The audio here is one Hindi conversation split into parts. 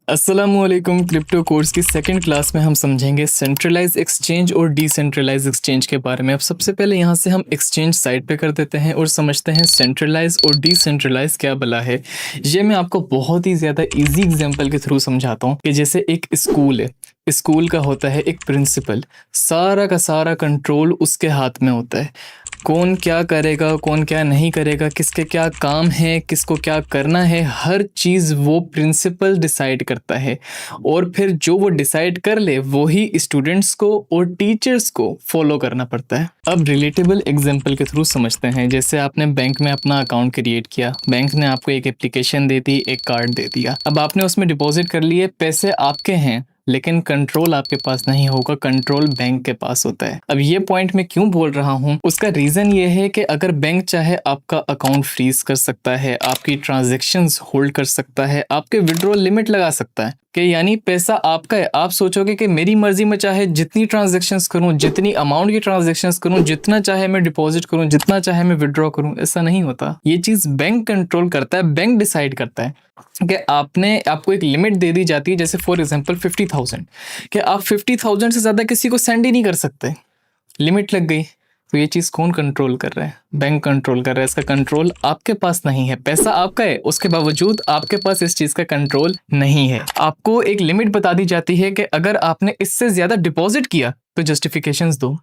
अस्सलामुअलैकुम। क्रिप्टो कोर्स की सेकंड क्लास में हम समझेंगे सेंट्रलाइज एक्सचेंज और डिसेंट्रलाइज एक्सचेंज के बारे में। अब सबसे पहले यहाँ से हम एक्सचेंज साइड पे कर देते हैं और समझते हैं सेंट्रलाइज और डिसेंट्रलाइज क्या भला है। ये मैं आपको बहुत ही ज़्यादा इजी एग्जांपल के थ्रू समझाता हूँ कि जैसे एक स्कूल है, स्कूल का होता है एक प्रिंसिपल, सारा का सारा कंट्रोल उसके हाथ में होता है। कौन क्या करेगा, कौन क्या नहीं करेगा, किसके क्या काम है, किसको क्या करना है, हर चीज़ वो प्रिंसिपल डिसाइड करता है। और फिर जो वो डिसाइड कर ले वही स्टूडेंट्स को और टीचर्स को फॉलो करना पड़ता है। अब रिलेटेबल एग्जांपल के थ्रू समझते हैं। जैसे आपने बैंक में अपना अकाउंट क्रिएट किया, बैंक ने आपको एक एप्लीकेशन दे दी, एक कार्ड दे दिया। अब आपने उसमें डिपॉजिट कर लिए, पैसे आपके हैं, लेकिन कंट्रोल आपके पास नहीं होगा, कंट्रोल बैंक के पास होता है। अब ये पॉइंट मैं क्यों बोल रहा हूँ, उसका रीज़न ये है कि अगर बैंक चाहे आपका अकाउंट फ्रीज कर सकता है, आपकी ट्रांजैक्शंस होल्ड कर सकता है, आपके विड्रॉल लिमिट लगा सकता है कि यानी पैसा आपका है। आप सोचोगे कि मेरी मर्जी में चाहे जितनी ट्रांजैक्शंस करूं, जितनी अमाउंट की ट्रांजैक्शंस करूं, जितना चाहे मैं डिपॉजिट करूं, जितना चाहे मैं विड्रॉ करूं। ऐसा नहीं होता। ये चीज़ बैंक कंट्रोल करता है, बैंक डिसाइड करता है कि आपको एक लिमिट दे दी जाती है। जैसे फॉर एग्जांपल 50,000, कि आप 50,000 से ज़्यादा किसी को सेंड ही नहीं कर सकते, लिमिट लग गई। तो ये चीज़ कौन कंट्रोल कर रहा है? बैंक कंट्रोल कर रहा है। इसका कंट्रोल आपके पास नहीं है। पैसा आपका है, उसके बावजूद आपके पास इस चीज़ का कंट्रोल नहीं है। आपको एक लिमिट बता दी जाती है कि अगर आपने इससे ज़्यादा डिपॉजिट किया तो जस्टिफिकेशंस दो,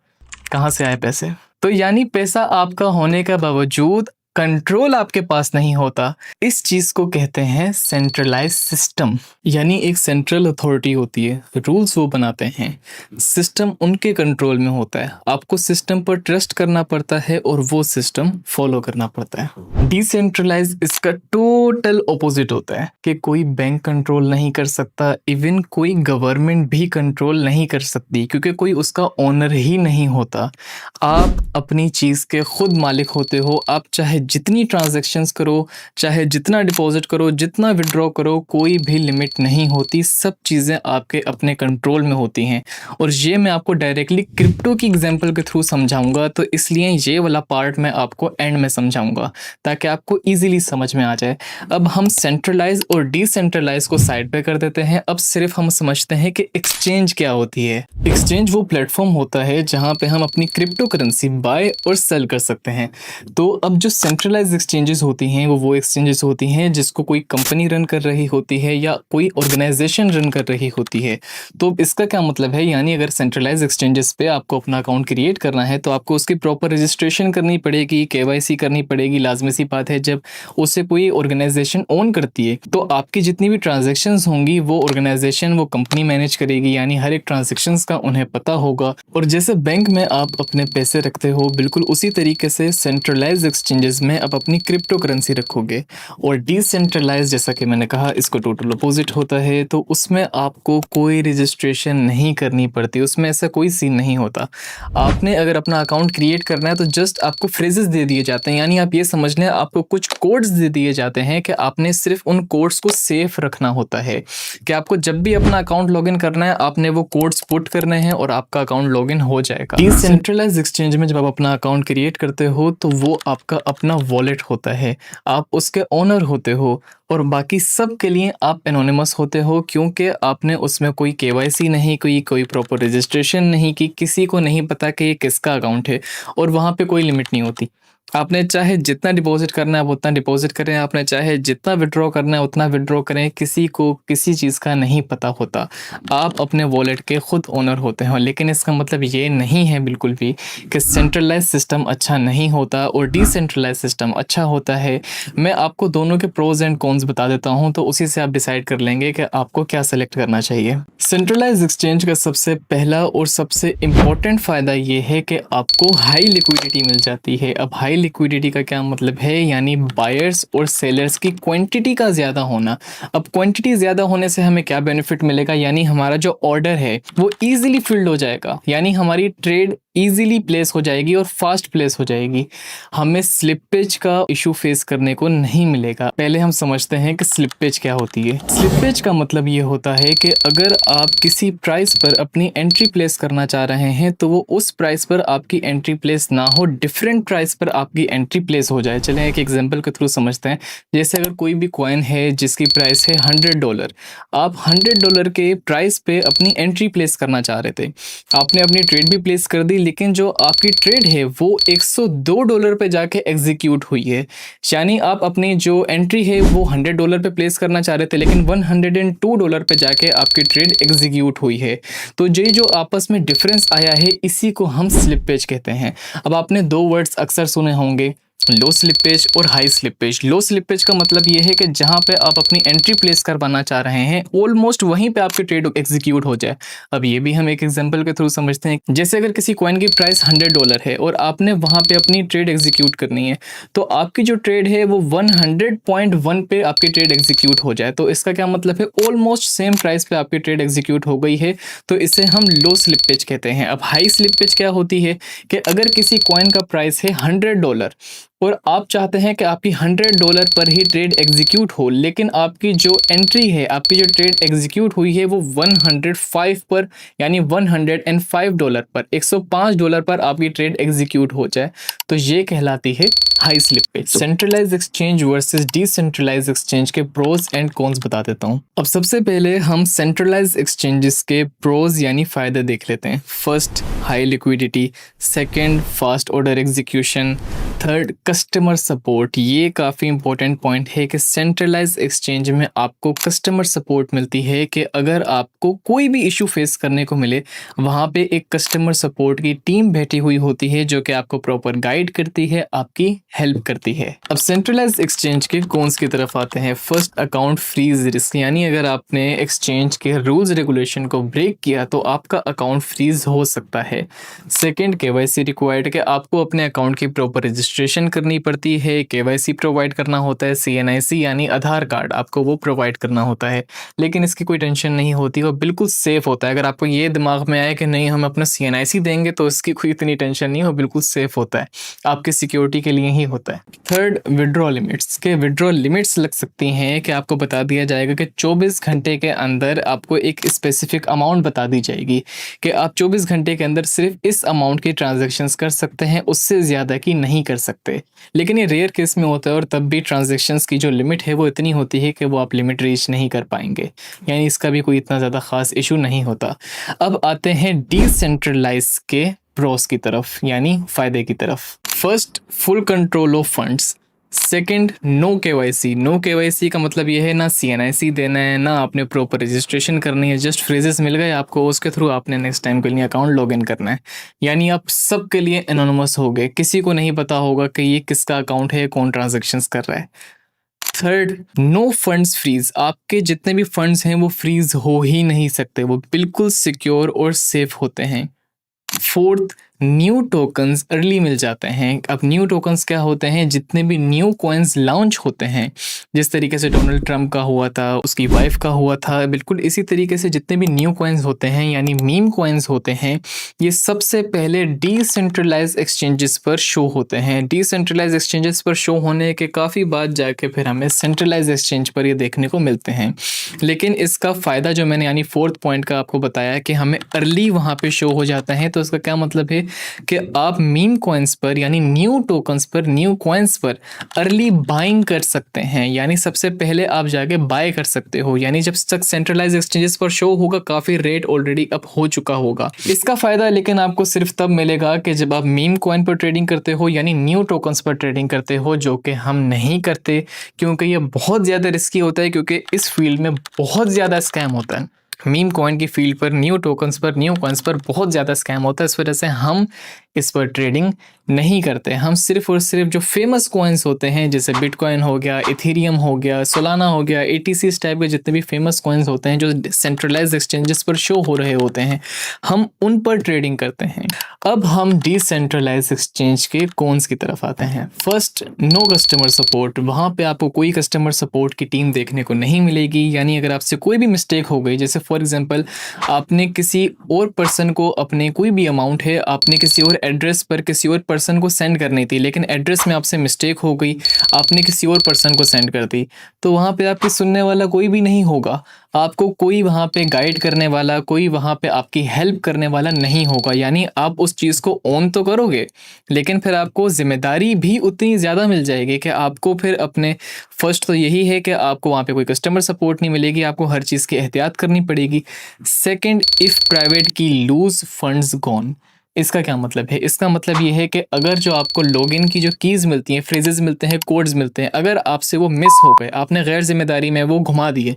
कहाँ से आए पैसे। तो यानी पैसा आपका होने का बावजूद कंट्रोल आपके पास नहीं होता। इस चीज को कहते हैं सेंट्रलाइज सिस्टम। यानी एक सेंट्रल अथॉरिटी होती है, रूल्स वो बनाते हैं, सिस्टम उनके कंट्रोल में होता है। आपको सिस्टम पर ट्रस्ट करना पड़ता है और वो सिस्टम फॉलो करना पड़ता है। डिसेंट्रलाइज इसका टोटल ऑपोजिट होता है कि कोई बैंक कंट्रोल नहीं कर सकता, इवन कोई गवर्नमेंट भी कंट्रोल नहीं कर सकती, क्योंकि कोई उसका ओनर ही नहीं होता। आप अपनी चीज के खुद मालिक होते हो। आप चाहे जितनी ट्रांजैक्शंस करो, चाहे जितना डिपॉजिट करो, जितना विड्रॉ करो, कोई भी लिमिट नहीं होती। सब चीज़ें आपके अपने कंट्रोल में होती हैं। और ये मैं आपको डायरेक्टली क्रिप्टो की एग्जांपल के थ्रू समझाऊंगा, तो इसलिए ये वाला पार्ट मैं आपको एंड में समझाऊंगा ताकि आपको इजीली समझ में आ जाए। अब हम सेंट्रलाइज और डिसेंट्रलाइज को साइड पे कर देते हैं। अब सिर्फ हम समझते हैं कि एक्सचेंज क्या होती है। एक्सचेंज वो प्लेटफॉर्म होता है जहाँ पे हम अपनी क्रिप्टो करेंसी बाय और सेल कर सकते हैं। तो अब जो सेंट्रलाइज एक्सचेंजेस होती हैं वो एक्सचेंजेस होती हैं जिसको कोई कंपनी रन कर रही होती है या कोई ऑर्गेनाइजेशन रन कर रही होती है। तो इसका क्या मतलब है, यानी अगर सेंट्रलाइज एक्सचेंजेस पे आपको अपना अकाउंट क्रिएट करना है तो आपको उसकी प्रॉपर रजिस्ट्रेशन करनी पड़ेगी, केवाईसी करनी पड़ेगी। लाजमी सी बात है, जब उसे कोई ऑर्गेनाइजेशन ओन करती है तो आपकी जितनी भी ट्रांजेक्शन्स होंगी वो ऑर्गेनाइजेशन, वो कंपनी मैनेज करेगी, यानी हर एक ट्रांजेक्शन्स का उन्हें पता होगा। और जैसे बैंक में आप अपने पैसे रखते हो, बिल्कुल उसी तरीके से सेंट्रलाइज एक्सचेंजेस में आप अपनी क्रिप्टो करेंसी रखोगे। और डिसेंट्रलाइज, जैसा कि मैंने कहा, इसको टोटल अपोजिट होता है। तो उसमें आपको कोई रजिस्ट्रेशन नहीं करनी पड़ती, उसमें ऐसा कोई सीन नहीं होता। आपने अगर अपना अकाउंट क्रिएट करना है तो जस्ट आपको फ्रेजेस दे दिए जाते हैं, यानी आप ये समझ लें आपको कुछ कोड्स दे दिए जाते हैं कि आपने सिर्फ उन कोड्स को सेफ रखना होता है कि आपको जब भी अपना अकाउंट लॉगिन करना है आपने वो कोड्स पुट करने हैं और आपका अकाउंट लॉगिन हो जाएगा। डिसेंट्रलाइज एक्सचेंज में जब आप अपना अकाउंट क्रिएट करते हो तो वो आपका अपना वॉलेट होता है, आप उसके ओनर होते हो और बाकी सब के लिए आप एनोनिमस होते हो, क्योंकि आपने उसमें कोई केवाईसी नहीं की, कोई प्रॉपर रजिस्ट्रेशन नहीं की, किसी को नहीं पता कि ये किसका अकाउंट है। और वहाँ पे कोई लिमिट नहीं होती। आपने चाहे जितना डिपॉजिट करना है उतना डिपॉजिट करें, आपने चाहे जितना विड्रॉ करना है उतना विड्रॉ करें, किसी को किसी चीज़ का नहीं पता होता। आप अपने वॉलेट के खुद ओनर होते हैं। लेकिन इसका मतलब ये नहीं है बिल्कुल भी कि सेंट्रलाइज सिस्टम अच्छा नहीं होता और डिसेंट्रलाइज सिस्टम अच्छा होता है। मैं आपको दोनों के प्रोज एंड कॉन्स बता देता हूँ, तो उसी से आप डिसाइड कर लेंगे कि आपको क्या सेलेक्ट करना चाहिए। सेंट्रलाइज एक्सचेंज का सबसे पहला और सबसे इम्पोर्टेंट फ़ायदा ये है कि आपको हाई लिक्विडिटी मिल जाती है। अब हाई लिक्विडिटी का क्या मतलब है, यानी बायर्स और सेलर्स की क्वांटिटी का ज़्यादा होना। अब क्वांटिटी ज़्यादा होने से हमें क्या बेनिफिट मिलेगा, यानी हमारा जो ऑर्डर है वो ईजिली फिल्ड हो जाएगा, यानी हमारी ट्रेड ईजिली प्लेस हो जाएगी और फास्ट प्लेस हो जाएगी। हमें स्लिपेज का इशू फेस करने को नहीं मिलेगा। पहले हम समझते हैं कि स्लिपेज क्या होती है। स्लिपेज का मतलब ये होता है कि अगर आप किसी प्राइस पर अपनी एंट्री प्लेस करना चाह रहे हैं तो वो उस प्राइस पर आपकी एंट्री प्लेस ना हो, डिफरेंट प्राइस पर आपकी एंट्री प्लेस हो जाए। चलें एक एग्जांपल के थ्रू समझते हैं। जैसे अगर कोई भी कॉइन है जिसकी प्राइस है $100, आप $100 के प्राइस पे अपनी एंट्री प्लेस करना चाह रहे थे, आपने अपनी ट्रेड भी प्लेस कर दी, लेकिन जो आपकी ट्रेड है वो $102 पे जाके एग्जीक्यूट हुई है। यानी आप अपनी जो एंट्री है वो $100 पे प्लेस करना चाह रहे थे, लेकिन $102 पे जाके आपकी ट्रेड एग्जीक्यूट हुई है। तो ये जो आपस में डिफरेंस आया है, इसी को हम स्लिपेज कहते हैं। अब आपने दो वर्ड्स अक्सर सुने होंगे, लो स्लिपेज और हाई स्लिपेज। लो स्लिपेज का मतलब ये है कि जहां पे आप अपनी एंट्री प्लेस करवाना चाह रहे हैं ऑलमोस्ट वहीं पे आपकी ट्रेड एग्जीक्यूट हो जाए। अब ये भी हम एक एग्जांपल के थ्रू समझते हैं। जैसे अगर किसी कॉइन की प्राइस $100 है और आपने वहां पे अपनी ट्रेड एग्जीक्यूट करनी है, तो आपकी जो ट्रेड है वो 100.1 पे आपकी ट्रेड एग्जीक्यूट हो जाए, तो इसका क्या मतलब है, ऑलमोस्ट सेम प्राइस पे आपकी ट्रेड एग्जीक्यूट हो गई है, तो इसे हम लो स्लिपेज कहते हैं। अब हाई स्लिपेज क्या होती है कि अगर किसी कॉइन का प्राइस है $100 और आप चाहते हैं कि आपकी $100 पर ही ट्रेड एग्जीक्यूट हो, लेकिन आपकी जो एंट्री है, आपकी जो ट्रेड एग्जीक्यूट हुई है वो 105 पर, यानी $105 पर, $105 पर आपकी ट्रेड एग्जीक्यूट हो जाए, तो ये कहलाती है high slippage. Centralize exchange versus decentralize exchange के प्रोज एंड कॉन्स बता देता हूँ। अब सबसे पहले हम सेंट्रलाइज एक्सचेंजेस के प्रोज यानी फायदे देख लेते हैं। First, high liquidity. Second, fast order execution. Third, customer support. ये काफ़ी इंपॉर्टेंट पॉइंट है कि सेंट्रलाइज एक्सचेंज में आपको कस्टमर सपोर्ट मिलती है, कि अगर आपको कोई भी इशू फेस करने को मिले, वहाँ पे एक कस्टमर सपोर्ट की टीम बैठी हुई होती है जो कि आपको प्रॉपर गाइड करती है, आपकी हेल्प करती है। अब सेंट्रलाइज एक्सचेंज के कॉन्स की तरफ आते हैं। फर्स्ट, अकाउंट फ्रीज रिस्क, यानी अगर आपने एक्सचेंज के रूल्स रेगुलेशन को ब्रेक किया तो आपका अकाउंट फ्रीज हो सकता है। सेकेंड, केवाईसी रिक्वायर्ड, कि आपको अपने अकाउंट की प्रॉपर रजिस्ट्रेशन करनी पड़ती है, केवाईसी प्रोवाइड करना होता है, सीएनआईसी यानी आधार कार्ड आपको वो प्रोवाइड करना होता है, लेकिन इसकी कोई टेंशन नहीं होती, वो बिल्कुल सेफ होता है। अगर आपको ये दिमाग में आए कि नहीं हम अपना सीएनआईसी देंगे तो इसकी कोई इतनी टेंशन नहीं, वो बिल्कुल सेफ होता है, आपकी सिक्योरिटी के लिए ही होता है। थर्ड, विड्रॉ लिमिट्स, के विड्रॉ लिमिट्स लग सकती हैं कि आपको बता दिया जाएगा कि 24 घंटे के अंदर आपको एक स्पेसिफिक अमाउंट बता दी जाएगी कि आप 24 घंटे के अंदर सिर्फ इस अमाउंट की ट्रांजैक्शंस कर सकते हैं, उससे ज़्यादा की नहीं कर सकते। लेकिन ये रेयर केस में होता है और तब भी ट्रांजैक्शंस की जो लिमिट है वो इतनी होती है कि वो आप लिमिट रीच नहीं कर पाएंगे, यानी इसका भी कोई इतना ज़्यादा खास इशू नहीं होता। अब आते हैं डिसेंट्रलाइज के प्रोस की तरफ, यानी फ़ायदे की तरफ। First, full control of funds. Second, no KYC. No KYC का मतलब ये है ना सीएनआईसी देना है, ना आपने प्रॉपर रजिस्ट्रेशन करनी है, जस्ट फ्रेजेस मिल गए आपको, उसके थ्रू आपने नेक्स्ट टाइम के लिए अकाउंट लॉगिन करना है, यानी आप सब के लिए एनोनिमस हो गए, किसी को नहीं पता होगा कि ये किसका अकाउंट है, कौन ट्रांजेक्शन्स कर रहा है। थर्ड, नो फंड्स फ्रीज, आपके जितने भी फंड्स हैं वो फ्रीज हो ही नहीं सकते, वो बिल्कुल सिक्योर और सेफ होते हैं। फोर्थ, न्यू टोकन्स अर्ली मिल जाते हैं। अब न्यू टोकन्स क्या होते हैं, जितने भी न्यू कॉइन्स लॉन्च होते हैं, जिस तरीके से डोनाल्ड ट्रंप का हुआ था, उसकी वाइफ का हुआ था, बिल्कुल इसी तरीके से जितने भी न्यू कॉइन्स होते हैं यानी मीम कॉइन्स होते हैं, ये सबसे पहले डिसेंट्रलाइज एक्सचेंजेस पर शो होते हैं। डिसेंट्रलाइज एक्सचेंजेस पर शो होने के काफ़ी बाद जाके फिर हमें सेंट्रलाइज एक्सचेंज पर ये देखने को मिलते हैं। लेकिन इसका फ़ायदा जो मैंने यानी फोर्थ पॉइंट का आपको बताया कि हमें अर्ली वहाँ पे शो हो जाता है, तो इसका क्या मतलब है कि आप मीम कॉइन्स पर यानी न्यू टोकन्स पर, न्यू कॉइन्स पर अर्ली बाइंग कर सकते हैं, यानी सबसे पहले आप जाके बाय कर सकते हो, यानी जब तक सेंट्रलाइज एक्सचेंजेस पर शो होगा काफ़ी रेट ऑलरेडी अप हो चुका होगा। इसका फ़ायदा लेकिन आपको सिर्फ तब मिलेगा कि जब आप मीम कॉइन पर ट्रेडिंग करते हो, यानी न्यू टोकन्स पर ट्रेडिंग करते हो, जो कि हम नहीं करते क्योंकि ये बहुत ज़्यादा रिस्की होता है, क्योंकि इस फील्ड में बहुत ज़्यादा स्कैम होता है। मीम कॉइन की फील्ड पर, न्यू टोकन्स पर, न्यू कॉइन्स पर बहुत ज़्यादा स्कैम होता है, इस वजह से हम इस पर ट्रेडिंग नहीं करते। हम सिर्फ और सिर्फ जो फेमस कॉइन्स होते हैं जैसे बिटकॉइन हो गया, इथेरियम हो गया, सोलाना हो गया, एटीसी इस टाइप के जितने भी फेमस कॉइन्स होते हैं जो सेंट्रलाइज्ड एक्सचेंजेस पर शो हो रहे होते हैं, हम उन पर ट्रेडिंग करते हैं। अब हम डिसेंट्रलाइज एक्सचेंज के कॉन्स की तरफ आते हैं। First, no customer support. वहाँ पे आपको कोई कस्टमर सपोर्ट की टीम देखने को नहीं मिलेगी। यानी अगर आपसे कोई भी मिस्टेक हो गई, जैसे फॉर एग्जांपल आपने किसी और पर्सन को अपने कोई भी अमाउंट है आपने किसी और एड्रेस पर किसी और पर्सन को सेंड करनी थी, लेकिन एड्रेस में आपसे मिस्टेक हो गई, आपने किसी और पर्सन को सेंड कर दी, तो वहाँ पे आपकी सुनने वाला कोई भी नहीं होगा। आपको कोई वहाँ पे गाइड करने वाला, कोई वहाँ पे आपकी हेल्प करने वाला नहीं होगा। यानी आप उस चीज़ को ऑन तो करोगे, लेकिन फिर आपको जिम्मेदारी भी उतनी ज़्यादा मिल जाएगी कि आपको फिर अपने फर्स्ट तो यही है कि आपको वहाँ पे कोई कस्टमर सपोर्ट नहीं मिलेगी, आपको हर चीज़ की एहतियात करनी पड़ेगी। सेकंड, इफ़ प्राइवेट की लूज फंड्स गॉन। इसका क्या मतलब है? इसका मतलब ये है कि अगर जो आपको लॉगिन की जो कीज़ मिलती हैं, फ्रेजेस मिलते हैं, कोड्स मिलते हैं, अगर आपसे वो मिस हो गए, आपने गैर जिम्मेदारी में वो घुमा दिए,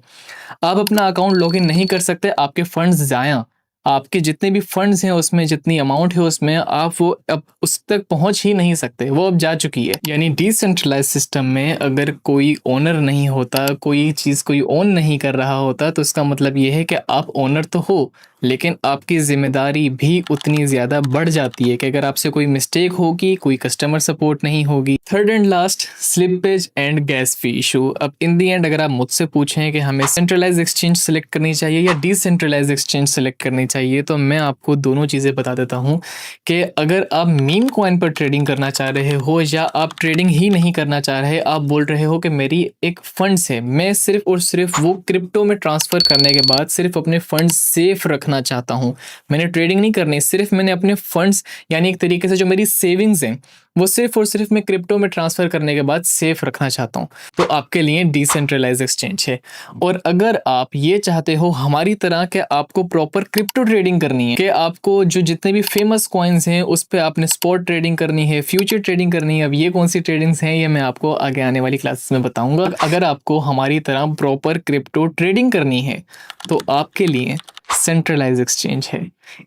आप अपना अकाउंट लॉगिन नहीं कर सकते, आपके फंड्स ज़ाया। आपके जितने भी फंड्स हैं उसमें जितनी अमाउंट है उसमें आप वो अब उस तक पहुंच ही नहीं सकते, वो अब जा चुकी है। यानी डिसेंट्रलाइज सिस्टम में अगर कोई ओनर नहीं होता, कोई चीज़ कोई ओन नहीं कर रहा होता, तो इसका मतलब ये है कि आप ओनर तो हो, लेकिन आपकी ज़िम्मेदारी भी उतनी ज़्यादा बढ़ जाती है कि अगर आपसे कोई मिस्टेक होगी, कोई कस्टमर सपोर्ट नहीं होगी। Third and last, slippage and gas fee issue. अब इन दी एंड अगर आप मुझसे पूछें कि हमें सेंट्रलाइज एक्सचेंज सेलेक्ट करनी चाहिए या डिसेंट्रलाइज एक्सचेंज सेलेक्ट करनी चाहिए, तो मैं आपको दोनों चीज़ें बता देता हूँ कि अगर आप मीम कॉइन पर ट्रेडिंग करना चाह रहे हो या आप ट्रेडिंग ही नहीं करना चाह रहे, आप बोल रहे हो कि मेरी एक फंड्स है, मैं सिर्फ और सिर्फ वो क्रिप्टो में ट्रांसफ़र करने के बाद सिर्फ अपने फंड्स सेफ रखना चाहता हूं, मैंने ट्रेडिंग नहीं करनी, सिर्फ मैंने अपने फंड्स यानी एक तरीके से जो मेरी सेविंग्स हैं वो सिर्फ और सिर्फ मैं क्रिप्टो में ट्रांसफ़र करने के बाद सेफ रखना चाहता हूं, तो आपके लिए डिसेंट्रलाइज एक्सचेंज है। और अगर आप ये चाहते हो हमारी तरह कि आपको प्रॉपर क्रिप्टो ट्रेडिंग करनी है, कि आपको जो जितने भी फेमस कॉइन्स हैं उस पर आपने स्पॉट ट्रेडिंग करनी है, फ्यूचर ट्रेडिंग करनी है, अब ये कौन सी ट्रेडिंग्स हैं ये मैं आपको आगे आने वाली क्लासेस में बताऊंगा। अगर आपको हमारी तरह प्रॉपर क्रिप्टो ट्रेडिंग करनी है तो आपके लिए सेंट्रलाइज एक्सचेंज है।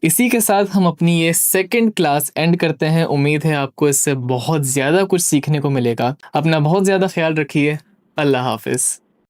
इसी के साथ हम अपनी ये सेकंड क्लास एंड करते हैं। उम्मीद है आपको इससे बहुत ज़्यादा कुछ सीखने को मिलेगा। अपना बहुत ज़्यादा ख्याल रखिए। अल्लाह हाफिज़।